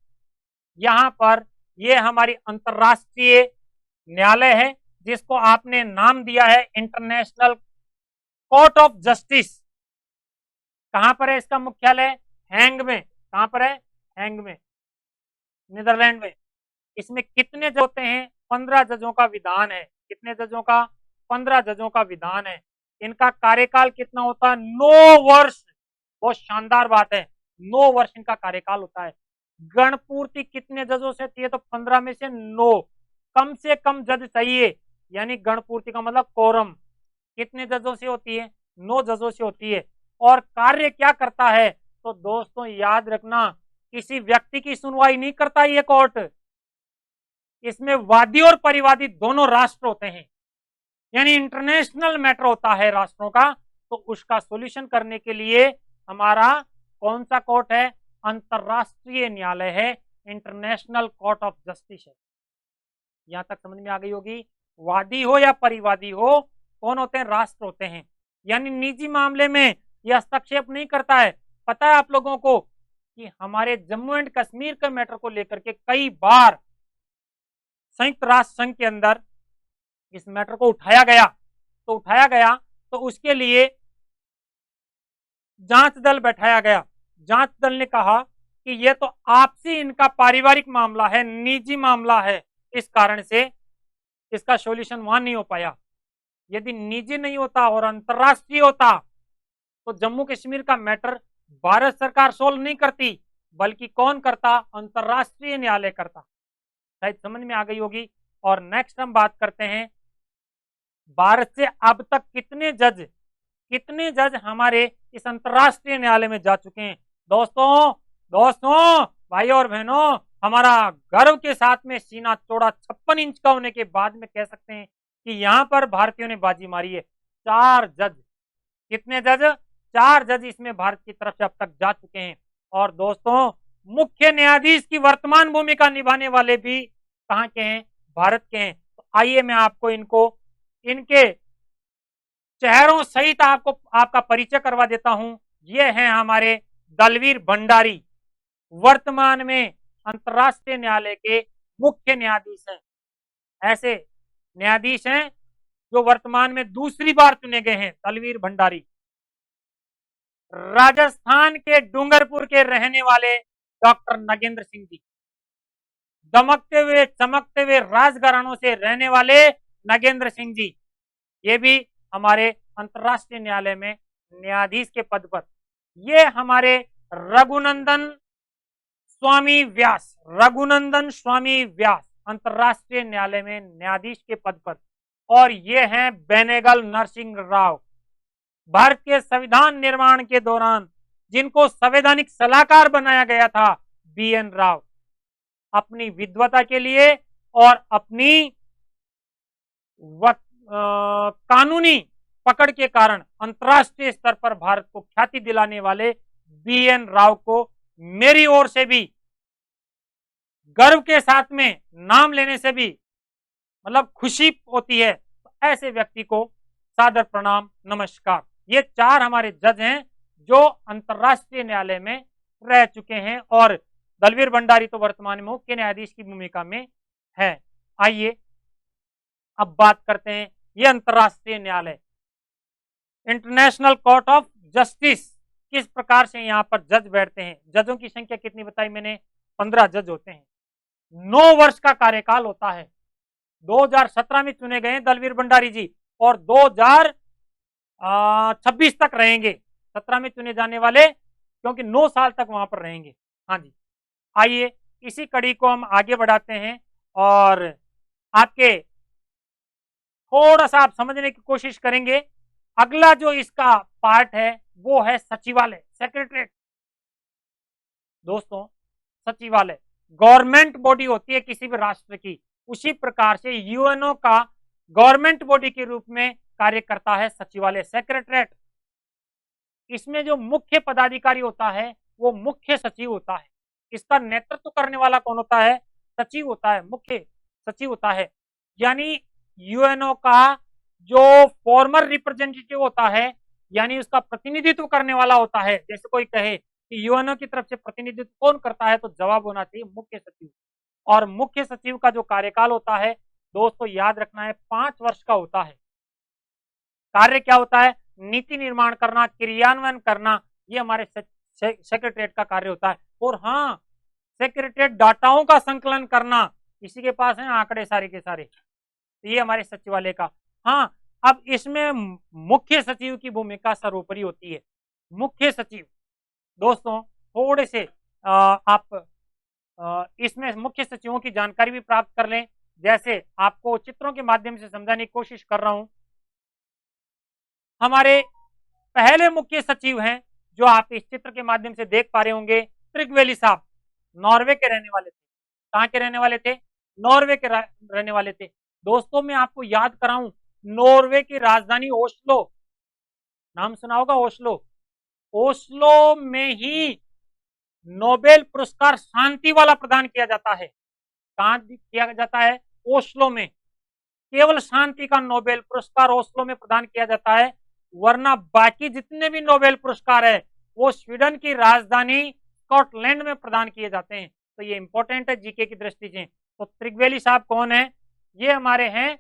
यहाँ पर। ये हमारी अंतरराष्ट्रीय न्यायालय है जिसको आपने नाम दिया है इंटरनेशनल कोर्ट ऑफ जस्टिस। कहां पर है इसका मुख्यालय? हैंग में। कहां पर है? हैंग में, नीदरलैंड में। इसमें कितने जज होते हैं? 15 जजों का विधान है। कितने जजों का? 15 जजों का विधान है। इनका कार्यकाल कितना होता है? 9 वर्ष। बहुत शानदार बात है, 9 वर्ष इनका कार्यकाल होता है। गणपूर्ति कितने जजों से होती है? तो 15 में से 9। कम से कम जज चाहिए, यानी गणपूर्ति का मतलब कोरम कितने जजों से होती है? 9 जजों से होती है। और कार्य क्या करता है? तो दोस्तों याद रखना, किसी व्यक्ति की सुनवाई नहीं करता ये कोर्ट। इसमें वादी और परिवादी दोनों राष्ट्र होते हैं, यानी इंटरनेशनल मैटर होता है राष्ट्रों का, तो उसका सॉल्यूशन करने के लिए हमारा कौन सा कोर्ट है? अंतरराष्ट्रीय न्यायालय है, इंटरनेशनल कोर्ट ऑफ जस्टिस है। यहां तक समझ में आ गई होगी। वादी हो या परिवादी हो, कौन होते हैं? राष्ट्र होते हैं। यानी निजी मामले में यह हस्तक्षेप नहीं करता है। पता है आप लोगों को कि हमारे जम्मू एंड कश्मीर के मैटर को लेकर के कई बार संयुक्त राष्ट्र संघ के अंदर इस मैटर को उठाया गया, तो उसके लिए जांच दल बैठाया गया। जांच दल ने कहा कि यह तो आपसी इनका पारिवारिक मामला है, निजी मामला है, इस कारण से इसका सॉल्यूशन वहां नहीं हो पाया। यदि निजी नहीं होता और अंतरराष्ट्रीय होता तो जम्मू कश्मीर का मैटर भारत सरकार सोल्व नहीं करती, बल्कि कौन करता? अंतरराष्ट्रीय न्यायालय करता। शायद समझ में आ गई होगी। और नेक्स्ट हम बात करते हैं भारत से अब तक कितने जज हमारे इस अंतरराष्ट्रीय न्यायालय में जा चुके हैं। दोस्तों भाई और बहनों, हमारा गर्व के साथ में सीना चौड़ा 56 इंच का होने के बाद में कह सकते हैं कि यहां पर भारतीयों ने बाजी मारी है। 4 जज। कितने जज? 4 जज इसमें भारत की तरफ से अब तक जा चुके हैं। और दोस्तों मुख्य न्यायाधीश की वर्तमान भूमिका निभाने वाले भी कहां के हैं? भारत के हैं। तो आइए मैं आपको इनके चेहरों सहित आपका परिचय करवा देता हूं। ये हैं हमारे दलवीर भंडारी, वर्तमान में अंतरराष्ट्रीय न्यायालय के मुख्य न्यायाधीश हैं। ऐसे न्यायाधीश हैं जो वर्तमान में दूसरी बार चुने गए हैं, दलवीर भंडारी। राजस्थान के डूंगरपुर के रहने वाले डॉक्टर नागेंद्र सिंह जी, दमकते हुए चमकते हुए राजघरानों से रहने वाले नागेंद्र सिंह जी, ये भी हमारे अंतरराष्ट्रीय न्यायालय में न्यायाधीश के पद पर। ये हमारे रघुनंदन स्वामी व्यास अंतरराष्ट्रीय न्यायालय में न्यायाधीश के पद पर। और ये हैं बेनेगल नरसिंह राव, भारत के संविधान निर्माण के दौरान जिनको संवैधानिक सलाहकार बनाया गया था, BN राव। अपनी विद्वता के लिए और अपनी कानूनी पकड़ के कारण अंतरराष्ट्रीय स्तर पर भारत को ख्याति दिलाने वाले BN राव को मेरी ओर से भी गर्व के साथ में नाम लेने से भी मतलब खुशी होती है। तो ऐसे व्यक्ति को सादर प्रणाम, नमस्कार। ये 4 हमारे जज हैं जो अंतरराष्ट्रीय न्यायालय में रह चुके हैं और दलवीर भंडारी तो वर्तमान में मुख्य न्यायाधीश की भूमिका में है। आइए अब बात करते हैं ये अंतर्राष्ट्रीय न्यायालय, इंटरनेशनल कोर्ट ऑफ जस्टिस, किस प्रकार से यहाँ पर जज बैठते हैं। जजों की संख्या कितनी बताई मैंने, 15 जज होते हैं। 9 वर्ष का कार्यकाल होता है। 2017 में चुने गए दलवीर भंडारी जी और 2026 तक रहेंगे। 17 में चुने जाने वाले, क्योंकि 9 साल तक वहां पर रहेंगे। हाँ जी, आइए इसी कड़ी को हम आगे बढ़ाते हैं और आपके थोड़ा सा आप समझने की कोशिश करेंगे। अगला जो इसका पार्ट है वो है सचिवालय, सेक्रेटरीट। दोस्तों, सचिवालय गवर्नमेंट बॉडी होती है किसी भी राष्ट्र की, उसी प्रकार से यूएनओ का गवर्नमेंट बॉडी के रूप में कार्य करता है सचिवालय, सेक्रेटरीट। इसमें जो मुख्य पदाधिकारी होता है वो मुख्य सचिव होता है। इसका नेतृत्व करने वाला कौन होता है, सचिव होता है, मुख्य सचिव होता है। यानी यूएनओ का जो फॉर्मर रिप्रेजेंटेटिव होता है, यानी उसका प्रतिनिधित्व करने वाला होता है। जैसे कोई कहे कि यूएनओ की तरफ से प्रतिनिधित्व कौन करता है, तो जवाब होना चाहिए मुख्य सचिव। और मुख्य सचिव का जो कार्यकाल होता है दोस्तों, याद रखना है 5 वर्ष का होता है। कार्य क्या होता है, नीति निर्माण करना, क्रियान्वयन करना, ये हमारे सेक्रेटरीट का कार्य होता है। और हाँ, सेक्रेटरीट डाटाओं का संकलन करना, किसी के पास है आंकड़े सारे के सारे, तो ये हमारे सचिवालय का। हाँ, अब इसमें मुख्य सचिव की भूमिका सर्वोपरि होती है। मुख्य सचिव दोस्तों थोड़े से आप इसमें मुख्य सचिवों की जानकारी भी प्राप्त कर लें। जैसे आपको चित्रों के माध्यम से समझाने की कोशिश कर रहा हूं। हमारे पहले मुख्य सचिव हैं जो आप इस चित्र के माध्यम से देख पा रहे होंगे, त्रिगवेली साहब, नॉर्वे के रहने वाले थे। कहां के रहने वाले थे, नॉर्वे के रहने वाले थे। दोस्तों मैं आपको याद कराऊं, नॉर्वे की राजधानी ओस्लो, नाम सुना होगा ओस्लो। ओस्लो में ही नोबेल पुरस्कार शांति वाला प्रदान किया जाता है। कहां किया जाता है, ओस्लो में। केवल शांति का नोबेल पुरस्कार ओस्लो में प्रदान किया जाता है, वरना बाकी जितने भी नोबेल पुरस्कार है वो स्वीडन की राजधानी स्कॉटलैंड में प्रदान किए जाते हैं। तो ये इंपॉर्टेंट है जीके की दृष्टि से। तो त्रिगवेली साहब कौन है, ये हमारे हैं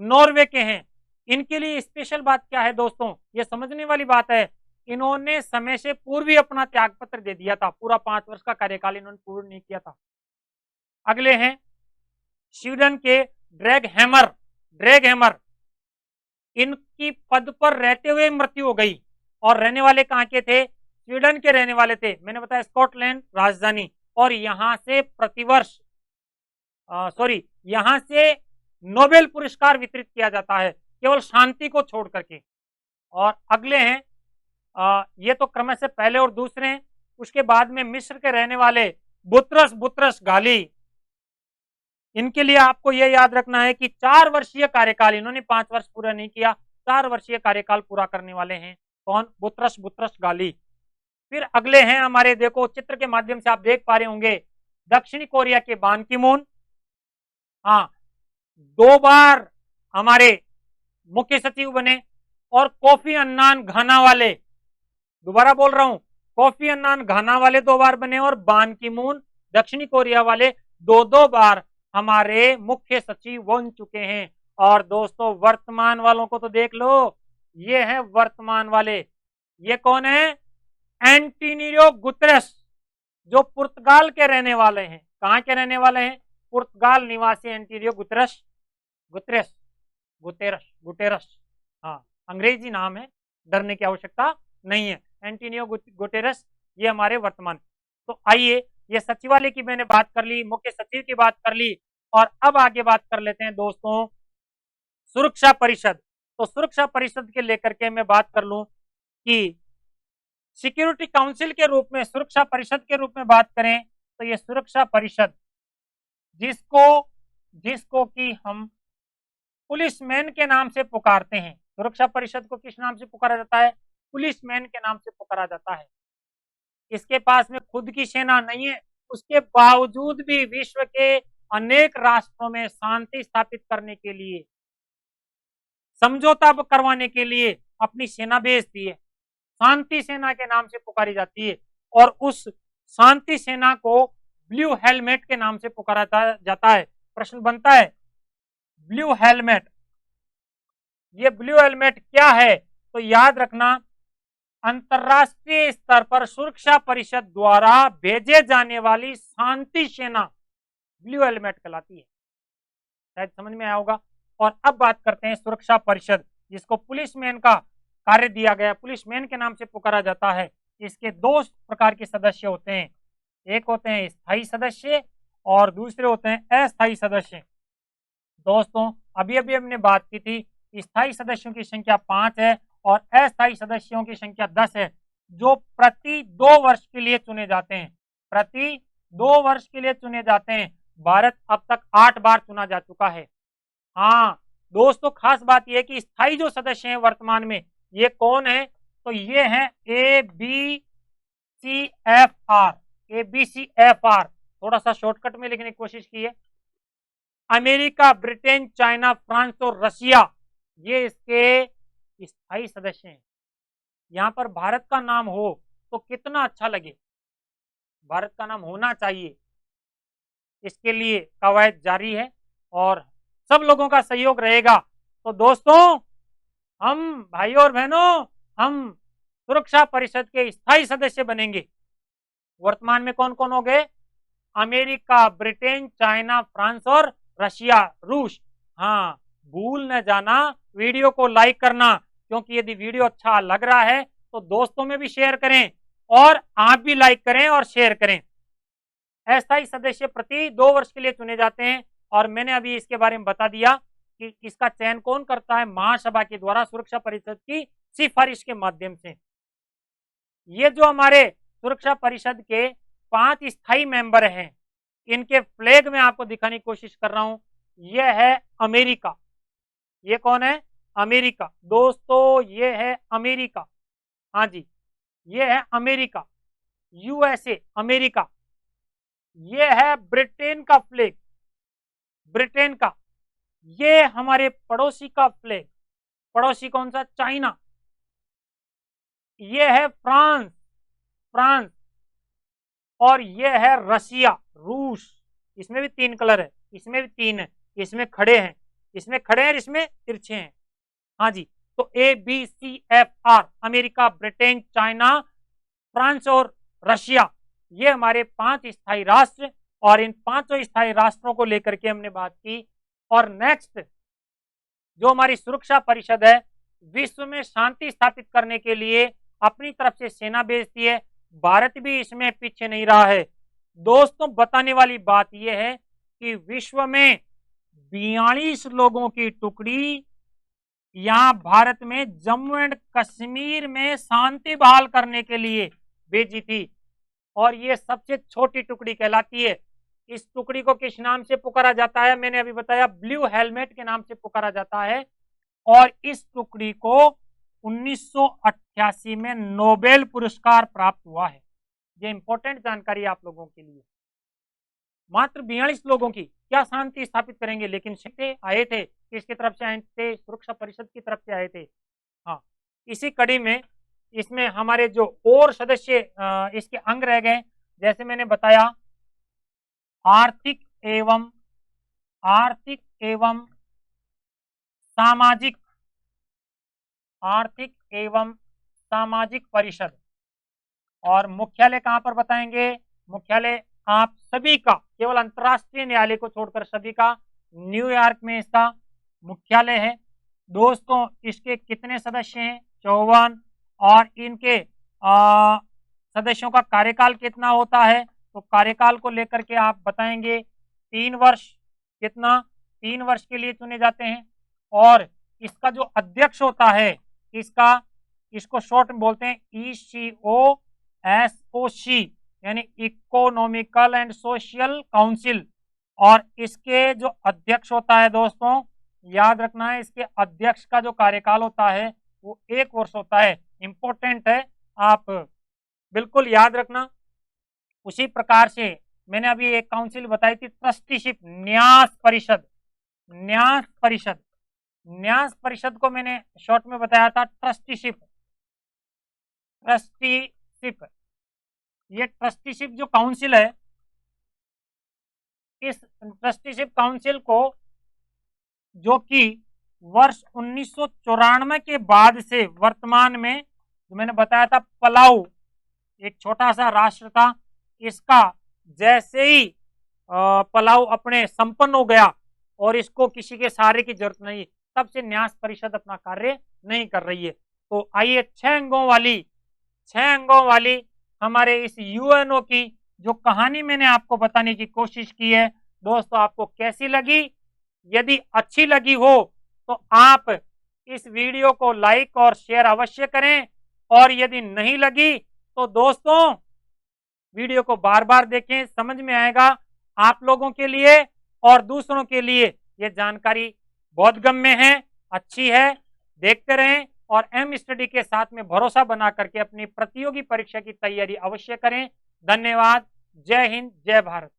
नॉर्वे के हैं। इनके लिए स्पेशल बात क्या है दोस्तों, ये समझने वाली बात है, इन्होंने समय से पूर्व ही अपना त्याग पत्र दे दिया था। पूरा 5 वर्ष का कार्यकाल इन्होंने पूर्ण नहीं किया था। अगले हैं स्वीडन के ड्रैग हैमर, इनकी पद पर रहते हुए मृत्यु हो गई। और रहने वाले कहां के थे, स्वीडन के रहने वाले थे। मैंने बताया स्कॉटलैंड राजधानी। और यहां से प्रतिवर्ष यहां से नोबेल पुरस्कार वितरित किया जाता है, केवल शांति को छोड़ करके। और अगले हैं ये तो क्रम से पहले और दूसरे हैं। उसके बाद में मिस्र के रहने वाले बुतरस गाली। इनके लिए आपको यह याद रखना है कि 4 वर्षीय कार्यकाल, इन्होंने 5 वर्ष पूरा नहीं किया, 4 वर्षीय कार्यकाल पूरा करने वाले हैं। कौन, बुतरस गाली। फिर अगले हैं हमारे, देखो चित्र के माध्यम से आप देख पा रहे होंगे, दक्षिणी कोरिया के बान की मून। हाँ, 2 बार हमारे मुख्य सचिव बने। और कोफी अन्नान घाना वाले, दोबारा बोल रहा हूं, कोफी अन्नान घाना वाले 2 बार बने और बान की मून दक्षिणी कोरिया वाले 2 बार हमारे मुख्य सचिव बन चुके हैं। और दोस्तों वर्तमान वालों को तो देख लो, ये है वर्तमान वाले। ये कौन है, एंटोनियो गुतेरेस, जो पुर्तगाल के रहने वाले हैं। कहां के रहने वाले हैं, पुर्तगाल निवासी एंटोनियो गुतेरेस। हाँ, अंग्रेजी नाम है, डरने की आवश्यकता नहीं है। एंटोनियो गुतेरेस, ये हमारे वर्तमान। तो आइए, ये सचिवालय की मैंने बात कर ली, मुख्य सचिव की बात कर ली, और अब आगे बात कर लेते हैं दोस्तों सुरक्षा परिषद। तो सुरक्षा परिषद के लेकर के मैं बात कर लूं कि सिक्योरिटी काउंसिल के रूप में, सुरक्षा परिषद के रूप में बात करें तो ये सुरक्षा परिषद, जिसको कि हम पुलिसमैन के नाम से पुकारते हैं। सुरक्षा परिषद को किस नाम से पुकारा जाता है, पुलिसमैन के नाम से पुकारा जाता है। इसके पास में खुद की सेना नहीं है, उसके बावजूद भी विश्व के अनेक राष्ट्रों में शांति स्थापित करने के लिए, समझौता करवाने के लिए अपनी सेना भेजती है। शांति सेना के नाम से पुकारी जाती है। और उस शांति सेना को ब्लू हेलमेट के नाम से पुकारा जाता है। प्रश्न बनता है, ब्लू हेलमेट। ये ब्लू हेलमेट क्या है? तो याद रखना, अंतरराष्ट्रीय स्तर पर सुरक्षा परिषद द्वारा भेजे जाने वाली शांति सेना ब्लू हेलमेट कहलाती है। शायद समझ में आया होगा। और अब बात करते हैं सुरक्षा परिषद, जिसको पुलिस मैन का कार्य दिया गया, पुलिस मैन के नाम से पुकारा जाता है। इसके दो प्रकार के सदस्य होते हैं, एक होते हैं स्थायी सदस्य और दूसरे होते हैं अस्थायी सदस्य। दोस्तों अभी अभी हमने बात की थी, स्थायी सदस्यों की संख्या 5 है और अस्थायी सदस्यों की संख्या 10 है, जो प्रति 2 वर्ष के लिए चुने जाते हैं। प्रति 2 वर्ष के लिए चुने जाते हैं। भारत अब तक 8 बार चुना जा चुका है। हाँ दोस्तों, खास बात यह है कि स्थायी जो सदस्य हैं वर्तमान में, ये कौन है? तो ये हैं ABCFR। ABCFR थोड़ा सा शॉर्टकट में लिखने की कोशिश की है। अमेरिका, ब्रिटेन, चाइना, फ्रांस और रशिया, ये इसके स्थायी सदस्य हैं। यहां पर भारत का नाम हो तो कितना अच्छा लगे, भारत का नाम होना चाहिए। इसके लिए कवायद जारी है और सब लोगों का सहयोग रहेगा। तो दोस्तों, हम भाइयों और बहनों, हम सुरक्षा परिषद के स्थायी सदस्य बनेंगे। वर्तमान में कौन कौन हो गए? अमेरिका, ब्रिटेन, चाइना, फ्रांस और रशिया, रूस। हाँ, भूल न जाना वीडियो को लाइक करना, क्योंकि यदि वीडियो अच्छा लग रहा है तो दोस्तों में भी शेयर करें और आप भी लाइक करें और शेयर करें। अस्थायी सदस्य प्रति 2 वर्ष के लिए चुने जाते हैं और मैंने अभी इसके बारे में बता दिया कि इसका चयन कौन करता है? महासभा के द्वारा सुरक्षा परिषद की सिफारिश के माध्यम से। ये जो हमारे सुरक्षा परिषद के 5 स्थायी मेंबर हैं, इनके फ्लैग में आपको दिखाने की कोशिश कर रहा हूं। यह है अमेरिका। ये कौन है? अमेरिका। दोस्तों ये है अमेरिका। हाँ जी, ये है अमेरिका, यूएसए, अमेरिका। ये है ब्रिटेन का फ्लैग, ब्रिटेन का। ये हमारे पड़ोसी का फ्लैग, पड़ोसी कौन सा? चाइना। ये है फ्रांस, फ्रांस। और ये है रशिया, रूस। इसमें भी 3 कलर है, इसमें भी 3 है, इसमें खड़े हैं, इसमें खड़े हैं, इसमें तिरछे हैं। हाँ जी, तो ABCFR, America, Britain, China, France और रशिया, ये हमारे 5 स्थायी राष्ट्र। और इन 5 स्थायी राष्ट्रों को लेकर के हमने बात की। और नेक्स्ट जो हमारी सुरक्षा परिषद है, विश्व में शांति स्थापित करने के लिए अपनी तरफ से सेना भेजती है। भारत भी इसमें पीछे नहीं रहा है। दोस्तों बताने वाली बात यह है कि विश्व में 42 लोगों की टुकड़ी यहां भारत में जम्मू एंड कश्मीर में शांति बहाल करने के लिए भेजी थी। और ये सबसे छोटी टुकड़ी कहलाती है। इस टुकड़ी को किस नाम से पुकारा जाता है? मैंने अभी बताया, ब्लू हेलमेट के नाम से पुकारा जाता है। और इस टुकड़ी को 1988 में नोबेल पुरस्कार प्राप्त हुआ है। ये इंपॉर्टेंट जानकारी आप लोगों के लिए। मात्र 42 लोगों की क्या शांति स्थापित करेंगे, लेकिन थे आए थे, किसकी तरफ से आए थे? सुरक्षा परिषद की तरफ से आए थे। हाँ, इसी कड़ी में इसमें हमारे जो और सदस्य इसके अंग रह गए, जैसे मैंने बताया, आर्थिक एवं सामाजिक, आर्थिक एवं सामाजिक परिषद। और मुख्यालय कहां पर बताएंगे? मुख्यालय आप सभी का, केवल अंतरराष्ट्रीय न्यायालय को छोड़कर सभी का न्यूयॉर्क में इसका मुख्यालय है। दोस्तों इसके कितने सदस्य हैं? 54। और इनके सदस्यों का कार्यकाल कितना होता है? तो कार्यकाल को लेकर के आप बताएंगे 3 वर्ष। कितना? 3 वर्ष के लिए चुने जाते हैं। और इसका जो अध्यक्ष होता है, इसका, इसको शॉर्ट में बोलते हैं ECOSOC, यानी इकोनॉमिकल एंड सोशल काउंसिल। और इसके जो अध्यक्ष होता है दोस्तों, याद रखना है, इसके अध्यक्ष का जो कार्यकाल होता है वो 1 वर्ष होता है। इंपॉर्टेंट है, आप बिल्कुल याद रखना। उसी प्रकार से मैंने अभी एक काउंसिल बताई थी, ट्रस्टीशिप, न्यास परिषद। न्यास परिषद, न्यास परिषद को मैंने शॉर्ट में बताया था ट्रस्टीशिप। ट्रस्टीशिप, ये ट्रस्टीशिप जो काउंसिल है, इस ट्रस्टीशिप काउंसिल को जो कि वर्ष 1994 के बाद से वर्तमान में, जो मैंने बताया था पलाऊ एक छोटा सा राष्ट्र था, इसका जैसे ही पलाऊ अपने संपन्न हो गया और इसको किसी के सहारे की जरूरत नहीं, तब से न्यास परिषद अपना कार्य नहीं कर रही है। तो आइए 6 अंगों वाली हमारे इस यूएनओ की जो कहानी मैंने आपको बताने की कोशिश की है, दोस्तों आपको कैसी लगी? यदि अच्छी लगी हो तो आप इस वीडियो को लाइक और शेयर अवश्य करें, और यदि नहीं लगी तो दोस्तों वीडियो को बार बार देखें, समझ में आएगा आप लोगों के लिए और दूसरों के लिए ये जानकारी बहुत गम्य है, अच्छी है। देखते रहें और एम स्टडी के साथ में भरोसा बना करके अपनी प्रतियोगी परीक्षा की तैयारी अवश्य करें। धन्यवाद। जय हिंद, जय भारत।